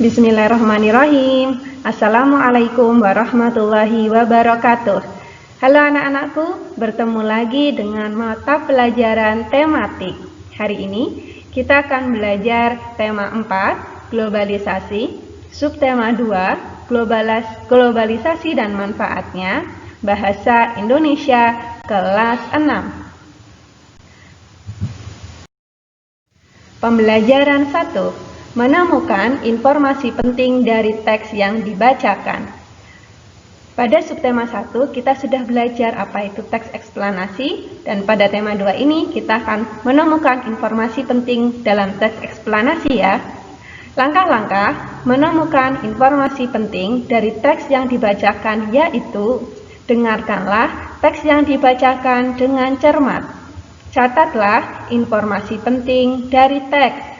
Bismillahirrahmanirrahim. Assalamualaikum warahmatullahi wabarakatuh. Halo anak-anakku, bertemu lagi dengan mata pelajaran tematik. Hari ini kita akan belajar tema 4, globalisasi, subtema 2, globalisasi dan manfaatnya, bahasa Indonesia kelas 6. Pembelajaran 1. Menemukan informasi penting dari teks yang dibacakan. Pada subtema 1 kita sudah belajar apa itu teks eksplanasi, dan pada tema 2 ini kita akan menemukan informasi penting dalam teks eksplanasi ya. Langkah-langkah menemukan informasi penting dari teks yang dibacakan yaitu: dengarkanlah teks yang dibacakan dengan cermat. Catatlah informasi penting dari teks.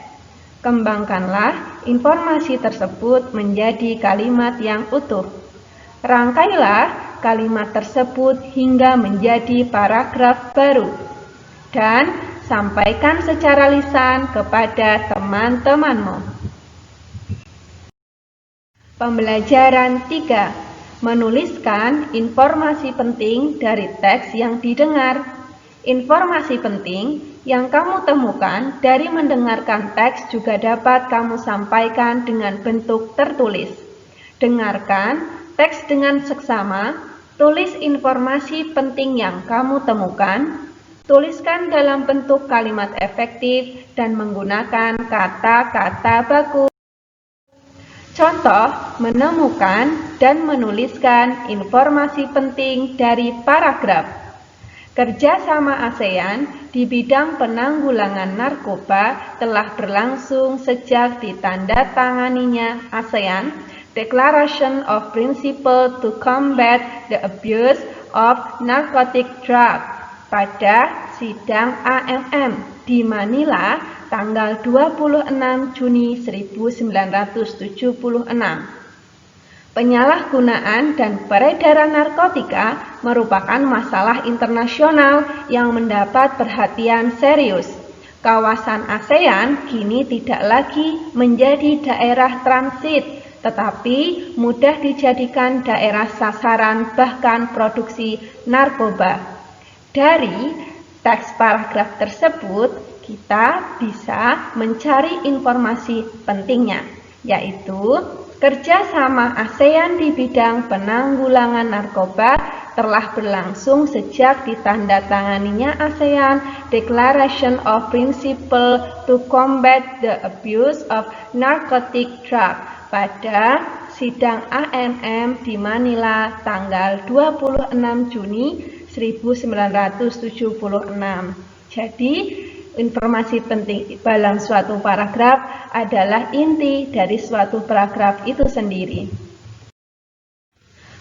Kembangkanlah informasi tersebut menjadi kalimat yang utuh. Rangkailah kalimat tersebut hingga menjadi paragraf baru. Dan sampaikan secara lisan kepada teman-temanmu. Pembelajaran 3. Menuliskan informasi penting dari teks yang didengar. Informasi penting yang kamu temukan dari mendengarkan teks juga dapat kamu sampaikan dengan bentuk tertulis. Dengarkan teks dengan seksama, tulis informasi penting yang kamu temukan, tuliskan dalam bentuk kalimat efektif dan menggunakan kata-kata baku. Contoh, menemukan dan menuliskan informasi penting dari paragraf. Kerjasama ASEAN di bidang penanggulangan narkoba telah berlangsung sejak ditandatanganinya ASEAN Declaration of Principle to Combat the Abuse of Narcotic Drugs pada sidang AMM di Manila tanggal 26 Juni 1976. Penyalahgunaan dan peredaran narkotika merupakan masalah internasional yang mendapat perhatian serius. Kawasan ASEAN kini tidak lagi menjadi daerah transit, tetapi mudah dijadikan daerah sasaran bahkan produksi narkoba. Dari teks paragraf tersebut, kita bisa mencari informasi pentingnya, yaitu kerjasama ASEAN di bidang penanggulangan narkoba telah berlangsung sejak ditandatanganinya ASEAN Declaration of Principle to Combat the Abuse of Narcotic Drugs pada sidang AMM di Manila tanggal 26 Juni 1976. Jadi, informasi penting dalam suatu paragraf adalah inti dari suatu paragraf itu sendiri.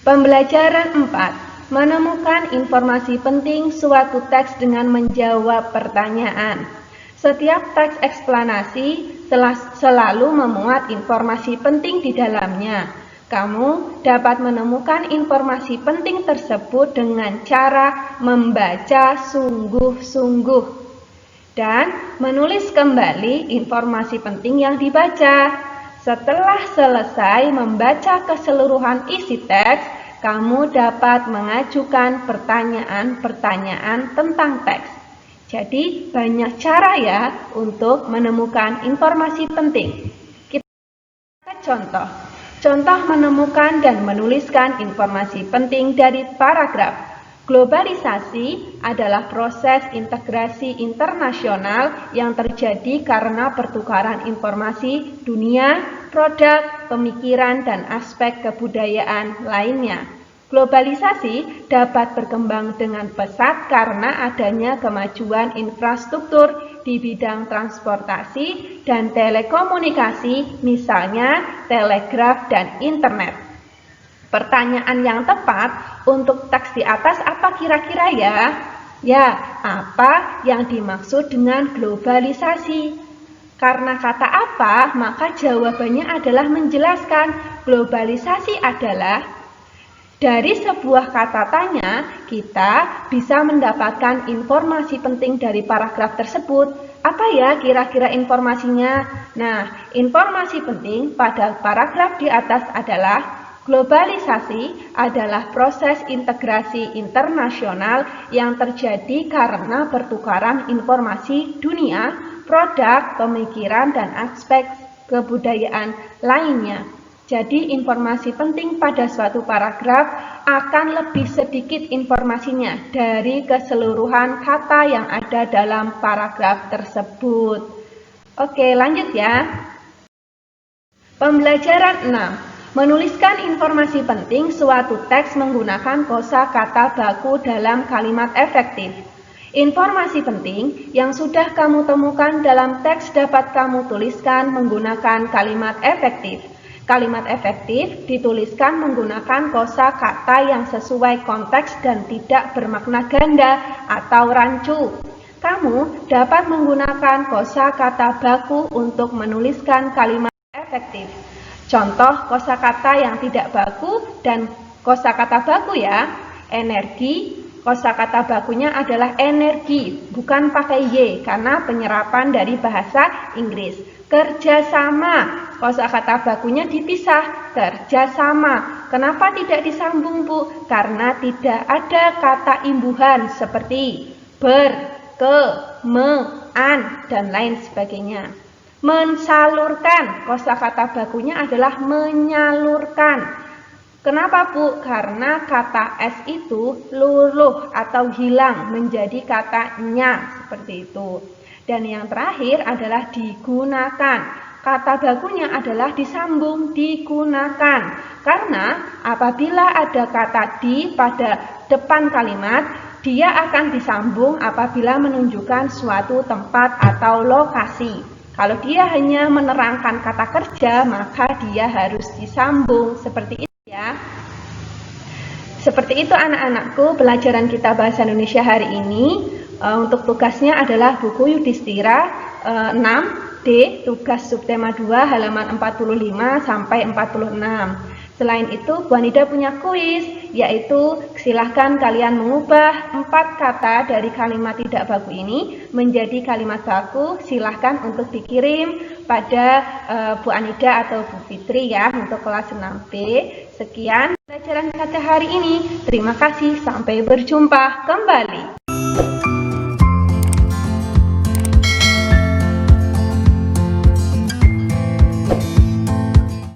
Pembelajaran 4. Menemukan informasi penting suatu teks dengan menjawab pertanyaan. Setiap teks eksplanasi selalu memuat informasi penting di dalamnya. Kamu dapat menemukan informasi penting tersebut dengan cara membaca sungguh-sungguh dan menulis kembali informasi penting yang dibaca. Setelah selesai membaca keseluruhan isi teks, kamu dapat mengajukan pertanyaan-pertanyaan tentang teks. Jadi banyak cara ya untuk menemukan informasi penting. Kita contoh menemukan dan menuliskan informasi penting dari paragraf. Globalisasi adalah proses integrasi internasional yang terjadi karena pertukaran informasi dunia, produk, pemikiran, dan aspek kebudayaan lainnya. Globalisasi dapat berkembang dengan pesat karena adanya kemajuan infrastruktur di bidang transportasi dan telekomunikasi, misalnya telegraf dan internet. Pertanyaan yang tepat untuk teks di atas apa kira-kira ya? Ya, apa yang dimaksud dengan globalisasi? Karena kata apa, maka jawabannya adalah menjelaskan globalisasi adalah Dari sebuah kata tanya, kita bisa mendapatkan informasi penting dari paragraf tersebut. Apa ya kira-kira informasinya? Nah, informasi penting pada paragraf di atas adalah globalisasi adalah proses integrasi internasional yang terjadi karena pertukaran informasi dunia, produk, pemikiran, dan aspek kebudayaan lainnya. Jadi informasi penting pada suatu paragraf akan lebih sedikit informasinya dari keseluruhan kata yang ada dalam paragraf tersebut. Oke, lanjut ya. Pembelajaran 6. Menuliskan informasi penting suatu teks menggunakan kosakata baku dalam kalimat efektif. Informasi penting yang sudah kamu temukan dalam teks dapat kamu tuliskan menggunakan kalimat efektif. Kalimat efektif dituliskan menggunakan kosakata yang sesuai konteks dan tidak bermakna ganda atau rancu. Kamu dapat menggunakan kosakata baku untuk menuliskan kalimat efektif. Contoh kosakata yang tidak baku dan kosakata baku ya. Energi, kosakata bakunya adalah energi, bukan pakai Y karena penyerapan dari bahasa Inggris. Kerjasama, kosakata bakunya dipisah, kerjasama. Kenapa tidak disambung, Bu? Karena tidak ada kata imbuhan seperti ber, ke, me, an, dan lain sebagainya. Mensalurkan, kosakata bakunya adalah menyalurkan. Kenapa, Bu? Karena kata S itu luluh atau hilang menjadi kata nya, seperti itu. Dan yang terakhir adalah digunakan. Kata bakunya adalah disambung, digunakan. Karena apabila ada kata di pada depan kalimat, dia akan disambung apabila menunjukkan suatu tempat atau lokasi. Kalau dia hanya menerangkan kata kerja, maka dia harus disambung. Seperti itu ya. Seperti itu anak-anakku, pelajaran kita bahasa Indonesia hari ini. Untuk tugasnya adalah buku Yudhistira 6D, tugas subtema 2 halaman 45 sampai 46. Selain itu, Bu Anida punya kuis, yaitu silahkan kalian mengubah 4 kata dari kalimat tidak baku ini menjadi kalimat baku. Silahkan untuk dikirim pada Bu Anida atau Bu Fitri ya untuk kelas 6B. Sekian pelajaran kita hari ini. Terima kasih, sampai berjumpa kembali.